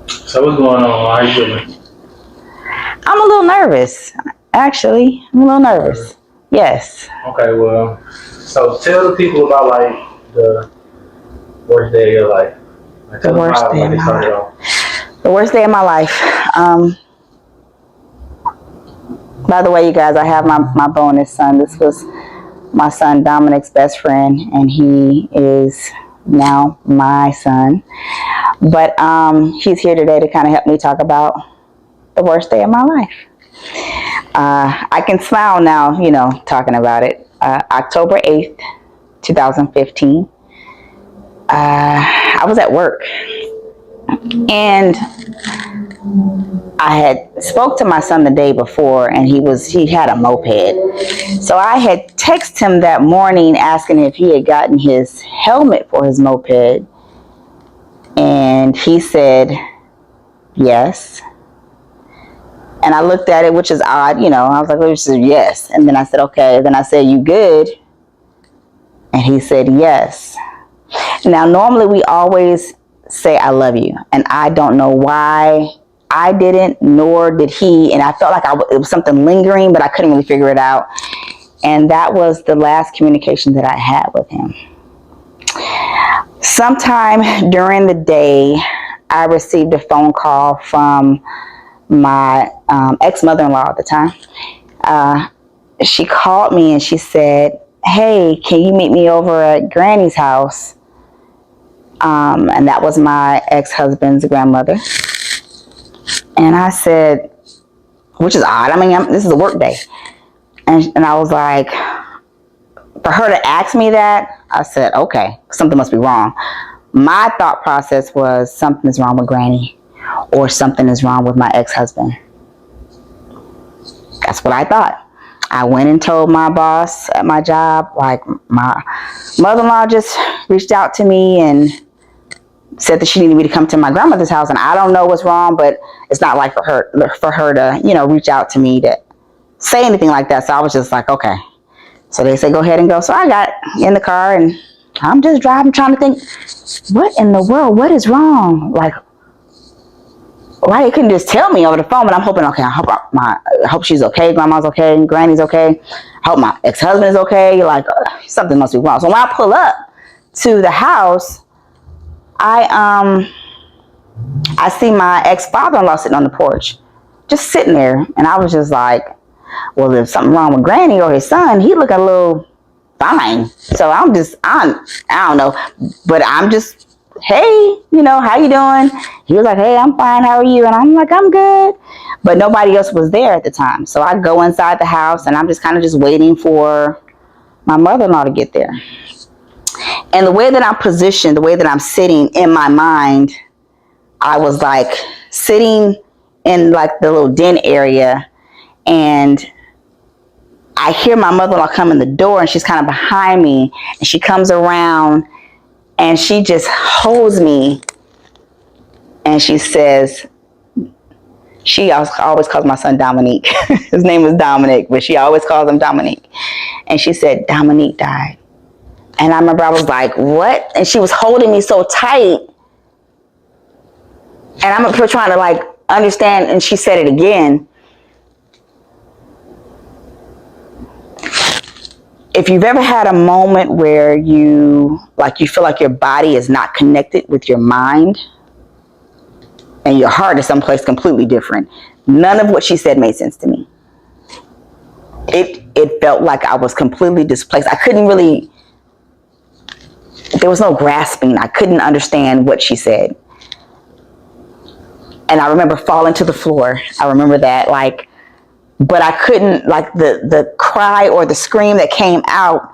So what's going on? How you feeling? I'm a little nervous, actually. I'm a little nervous. Yes. Okay, well, so tell the people about like the worst day of your life. Like, The tell them worst how day of like it my started life. off. The worst day of my life. By the way, you guys, I have my bonus son. This was my son Dominic's best friend, and he is now my son. But he's here today to kind of help me talk about the worst day of my life. I can smile now, talking about it. October 8th, 2015. I was at work, and I had spoke to my son the day before, and he had a moped. So I had texted him that morning asking if he had gotten his helmet for his moped, and he said yes. And I looked at it, which is odd, I was like, well, she said yes. And then I said, okay. Then I said, you good? And he said yes. Now, normally we always say I love you, and I don't know why I didn't, nor did he. And I felt like it was something lingering, but I couldn't really figure it out. And that was the last communication that I had with him. Sometime during the day, I received a phone call from my ex-mother-in-law at the time. She called me and she said, hey, can you meet me over at Granny's house? And that was my ex-husband's grandmother. And I said, which is odd. I mean, this is a work day. And I was like, for her to ask me that, I said, okay, something must be wrong. My thought process was something is wrong with Granny, or something is wrong with my ex-husband. That's what I thought. I went and told my boss at my job, like, my mother-in-law just reached out to me and said that she needed me to come to my grandmother's house, and I don't know what's wrong, but it's not like for her to, reach out to me to say anything like that. So I was just like, okay. So they said, go ahead and go. So I got in the car and I'm just driving, trying to think, what in the world? What is wrong? Like, why they couldn't just tell me over the phone? But I'm hoping, okay, I hope she's okay, grandma's okay, granny's okay. I hope my ex-husband is okay. Like, something must be wrong. So when I pull up to the house, I see my ex-father-in-law sitting on the porch, just sitting there. And I was just like, well, if something wrong with Granny or his son, he look a little fine. So I don't know, but I'm just, hey, how you doing? He was like, hey, I'm fine. How are you? And I'm like, I'm good. But nobody else was there at the time. So I go inside the house and I'm just kind of just waiting for my mother-in-law to get there. And the way that I'm positioned, the way that I'm sitting in my mind, I was like sitting in like the little den area, and I hear my mother-in-law come in the door, and she's kind of behind me, and she comes around and she just holds me and she says, she always calls my son Dominic. His name is Dominic, but she always calls him Dominic. And she said, Dominic died. And I remember I was like, what? And she was holding me so tight. And I'm up here trying to like understand. And she said it again. If you've ever had a moment where you feel like your body is not connected with your mind and your heart is someplace completely different, none of what she said made sense to me. It felt like I was completely displaced. I couldn't really, there was no grasping. I couldn't understand what she said. And I remember falling to the floor. I remember that, but I couldn't, the cry or the scream that came out,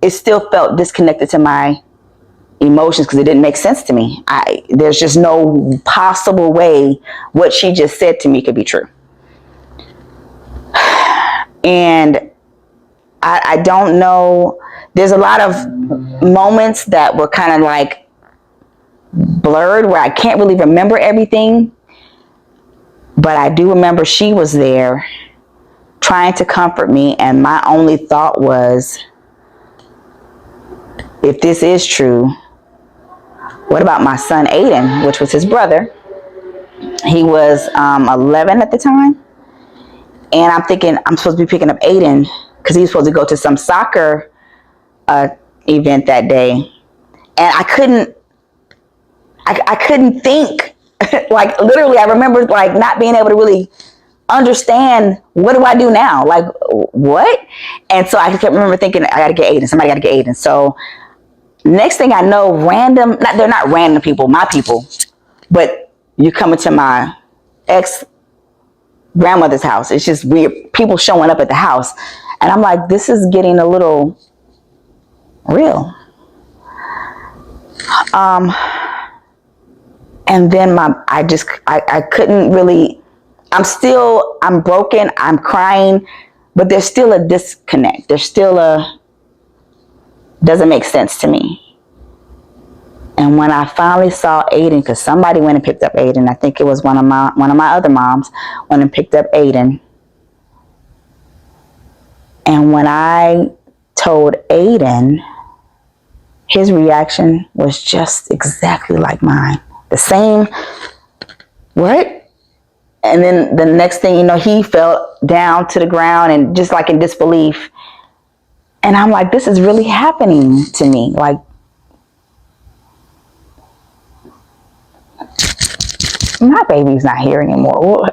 it still felt disconnected to my emotions because it didn't make sense to me. There's just no possible way what she just said to me could be true. And I don't know. There's a lot of moments that were kind of like blurred where I can't really remember everything. But I do remember she was there trying to comfort me. And my only thought was, if this is true, what about my son Aiden, which was his brother? He was 11 at the time. And I'm thinking I'm supposed to be picking up Aiden because he was supposed to go to some soccer event that day. And I couldn't think. Like, literally, I remember like not being able to really understand, what do I do now? Like, what? And so I kept remember thinking, I got to get Aiden. Somebody got to get Aiden. So next thing I know, they're not random people, my people, but you come into my ex grandmother's house. It's just weird. People showing up at the house. And I'm like, this is getting a little real. And then I couldn't really, I'm broken, I'm crying, but there's still a disconnect. Doesn't make sense to me. And when I finally saw Aiden, because somebody went and picked up Aiden, I think it was one of my other moms went and picked up Aiden. And when I told Aiden, his reaction was just exactly like mine. The same, what? And then the next thing you know, he fell down to the ground and just like in disbelief. And I'm like, this is really happening to me. Like, my baby's not here anymore.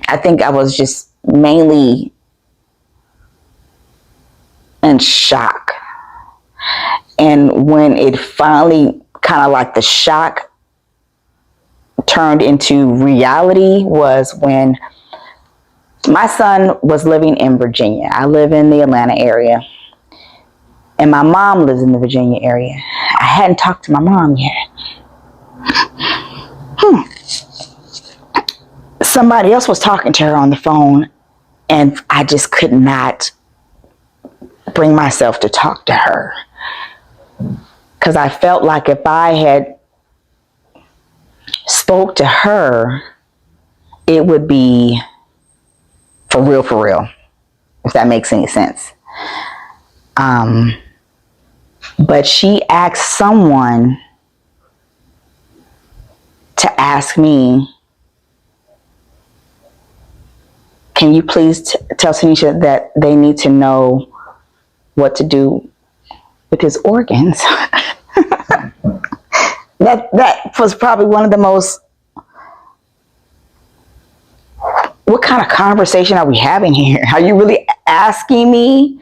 I think I was just mainly in shock. And when it finally kind of like the shock turned into reality was when my son was living in Virginia. I live in the Atlanta area. And my mom lives in the Virginia area. I hadn't talked to my mom yet. Somebody else was talking to her on the phone, and I just could not bring myself to talk to her. Because I felt like if I had spoke to her, it would be for real, if that makes any sense. But she asked someone to ask me, can you please tell Tanisha that they need to know what to do with his organs? That was probably one of the most, what kind of conversation are we having here? Are you really asking me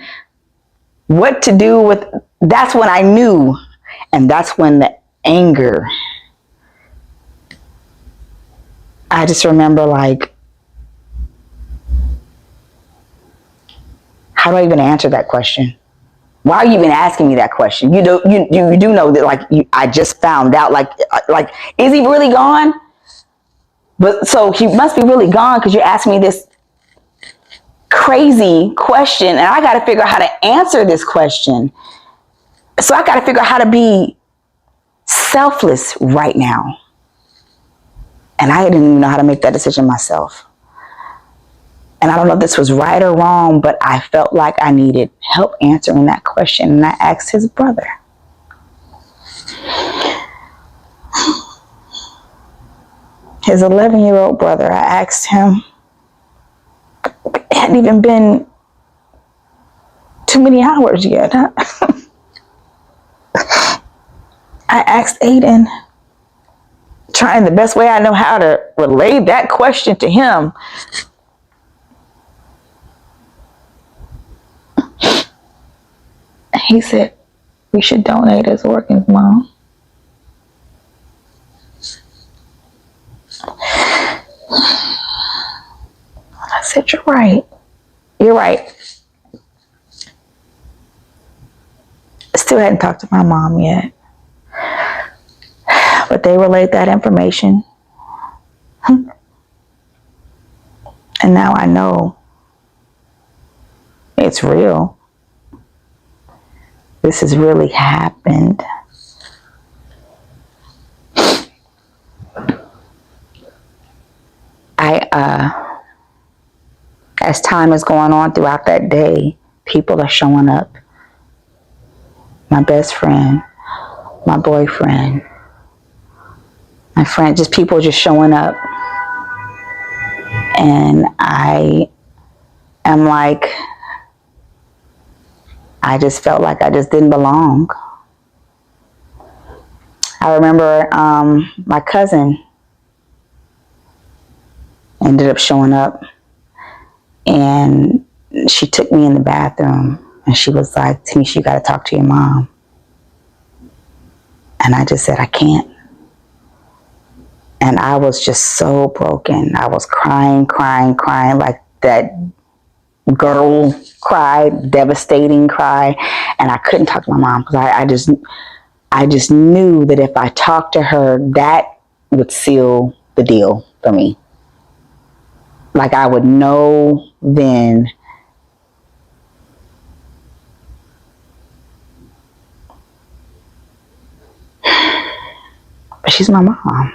what to do with, that's when I knew. And that's when the anger, I just remember like, how do I even answer that question? Why are you even asking me that question? You do know that like I just found out like is he really gone? But so he must be really gone because you're asking me this crazy question, and I got to figure out how to answer this question. So I got to figure out how to be selfless right now. And I didn't even know how to make that decision myself. And I don't know if this was right or wrong, but I felt like I needed help answering that question. And I asked his brother. His 11-year-old brother, I asked him. It hadn't even been too many hours yet. I asked Aiden, trying the best way I know how to relay that question to him. He said, we should donate his organs, Mom. I said, you're right. You're right. I still hadn't talked to my mom yet. But they relayed that information. And now I know it's real. This has really happened. As time is going on throughout that day, People are showing up. My best friend, my boyfriend, my friend, just people just showing up. And I am like, I just felt like I just didn't belong. I remember my cousin ended up showing up, and she took me in the bathroom and she was like, Tanisha, you got to talk to your mom. And I just said, I can't. And I was just so broken. I was crying like that girl cry, devastating cry. And I couldn't talk to my mom because I just knew that if I talked to her, that would seal the deal for me. Like I would know then she's my mom.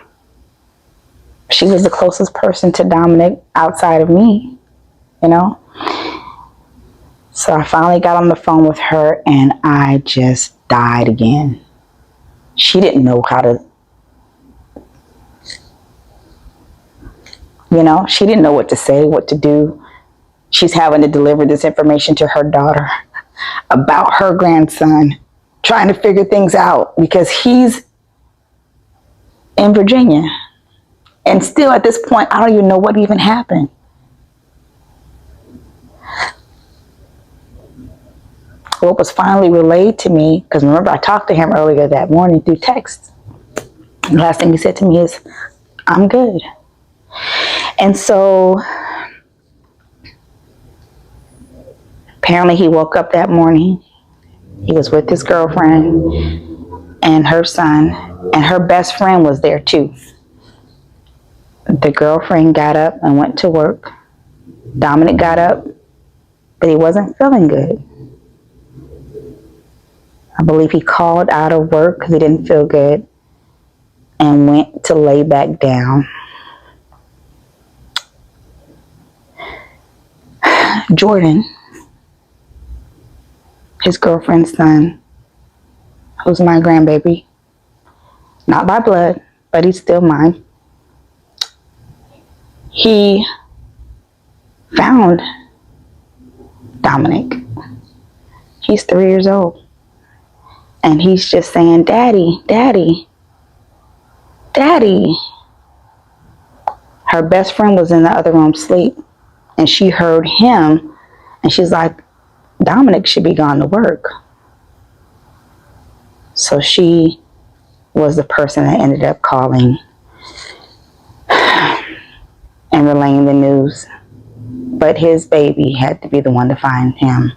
She was the closest person to Dominic outside of me, you know? So I finally got on the phone with her and I just died again. She didn't know how to, she didn't know what to say, what to do. She's having to deliver this information to her daughter about her grandson, trying to figure things out because he's in Virginia. And still at this point, I don't even know what even happened. What was finally relayed to me, because remember I talked to him earlier that morning through text. The last thing he said to me is, I'm good. And so apparently he woke up that morning. He was with his girlfriend and her son, and her best friend was there too. The girlfriend got up and went to work. Dominic got up, but he wasn't feeling good. I believe he called out of work because he didn't feel good and went to lay back down. Jordan, his girlfriend's son, who's my grandbaby, not by blood, but he's still mine. He found Dominic. He's 3 years old. And he's just saying, Daddy, Daddy, Daddy. Her best friend was in the other room asleep. And she heard him. And she's like, Dominic should be gone to work. So she was the person that ended up calling and relaying the news. But his baby had to be the one to find him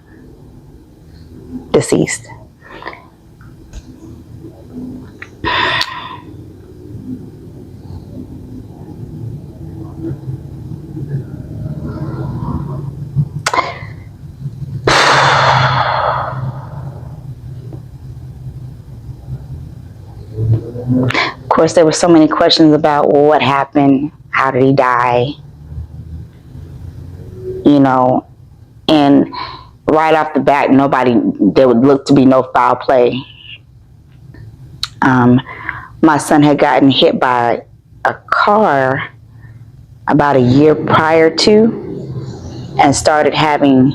deceased. Of course, there were so many questions about what happened, how did he die, and right off the bat, there would look to be no foul play. My son had gotten hit by a car about a year prior to and started having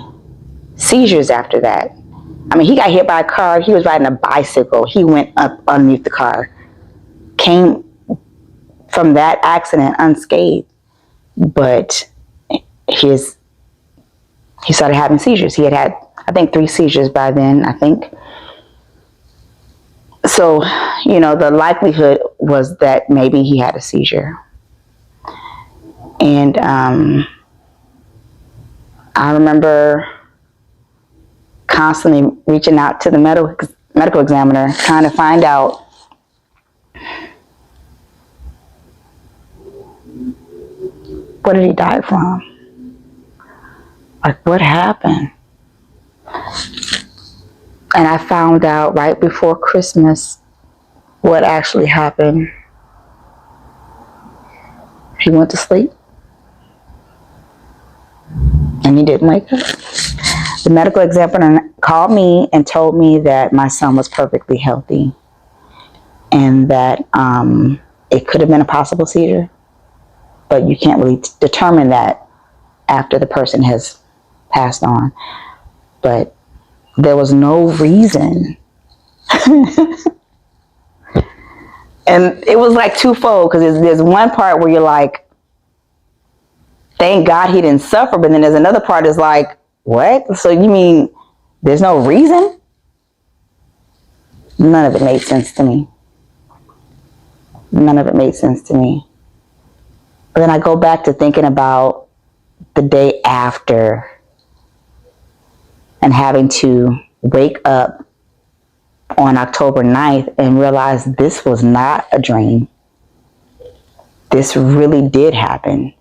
seizures after that. I mean, he got hit by a car. He was riding a bicycle. He went up underneath the car. Came from that accident unscathed. But he started having seizures. He had, I think, 3 seizures by then, I think. So, the likelihood was that maybe he had a seizure. And I remember constantly reaching out to the medical examiner, trying to find out what did he die from? Like, what happened? And I found out right before Christmas what actually happened. He went to sleep and he didn't wake up. The medical examiner called me and told me that my son was perfectly healthy and that it could have been a possible seizure, but you can't really determine that after the person has passed on. But there was no reason. And it was like twofold, because there's one part where you're like, thank God he didn't suffer, but then there's another part that's like, what? So you mean there's no reason? None of it made sense to me. None of it made sense to me. But then I go back to thinking about the day after and having to wake up on October 9th and realize this was not a dream. This really did happen.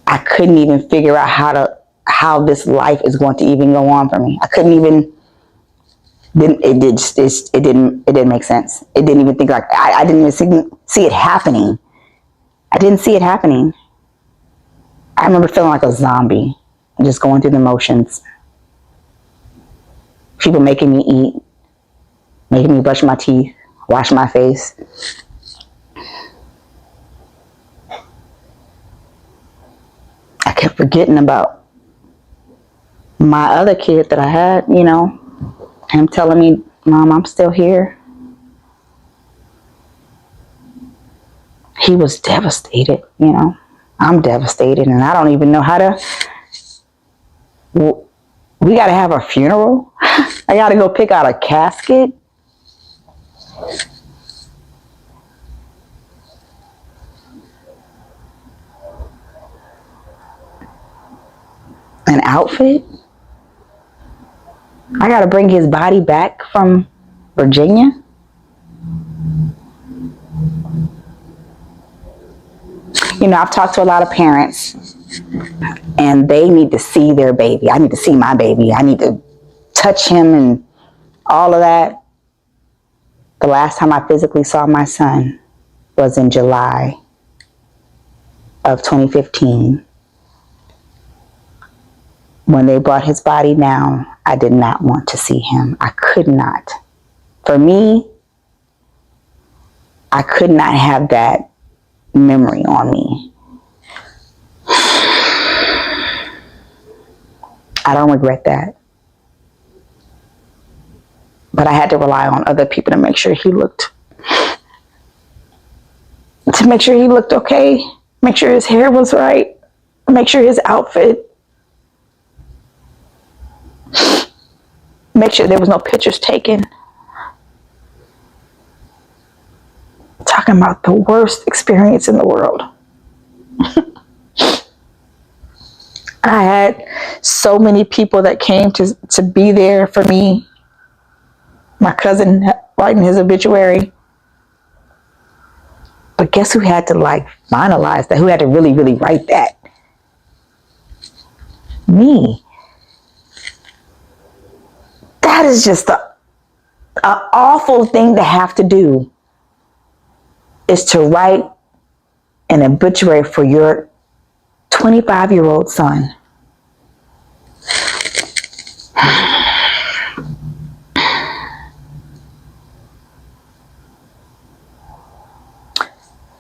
I couldn't even figure out how this life is going to even go on for me. I couldn't even. It didn't make sense. It didn't even think like I didn't even see it happening. I didn't see it happening. I remember feeling like a zombie, just going through the motions. People making me eat, making me brush my teeth, wash my face. I kept forgetting about my other kid that I had, him telling me, Mom, I'm still here. He was devastated, I'm devastated, and I don't even know how to. We got to have a funeral. I got to go pick out a casket. An outfit. I got to bring his body back from Virginia. I've talked to a lot of parents, and they need to see their baby. I need to see my baby. I need to touch him and all of that. The last time I physically saw my son was in July of 2015. When they brought his body down, I did not want to see him. I could not. For me, I could not have that memory on me. I don't regret that. But I had to rely on other people to make sure he looked okay, make sure his hair was right, make sure his outfit, make sure there was no pictures taken. Talking about the worst experience in the world. I had so many people that came to be there for me. My cousin writing his obituary. But guess who had to finalize that? Who had to really, really write that? Me. That is just an awful thing to have to do, is to write an obituary for your 25-year-old son.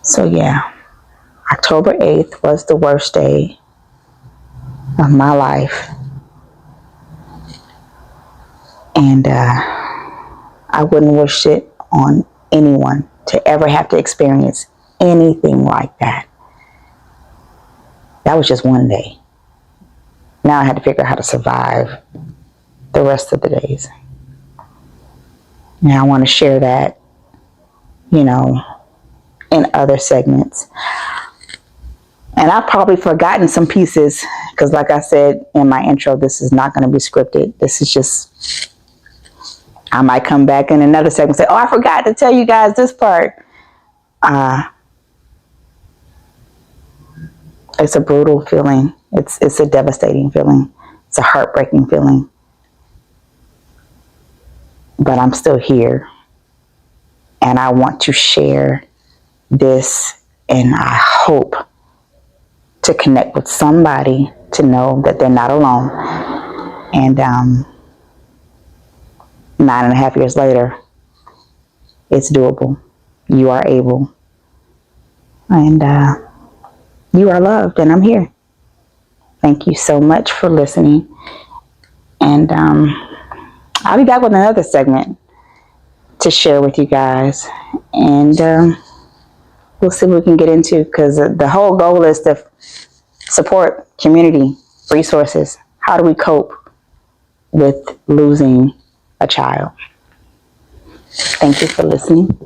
So yeah, October 8th was the worst day of my life. And I wouldn't wish it on anyone to ever have to experience anything like that. That was just one day. Now I had to figure out how to survive the rest of the days. Now I want to share that, in other segments. And I've probably forgotten some pieces because, like I said in my intro, this is not going to be scripted. This is just, I might come back in another segment and say, oh, I forgot to tell you guys this part. It's a brutal feeling. It's a devastating feeling. It's a heartbreaking feeling. But I'm still here. And I want to share this, and I hope to connect with somebody to know that they're not alone. And 9.5 years later, it's doable. You are able. And you are loved, and I'm here. Thank you so much for listening. And I'll be back with another segment to share with you guys. And we'll see what we can get into, because the whole goal is to support community resources. How do we cope with losing a child? Thank you for listening.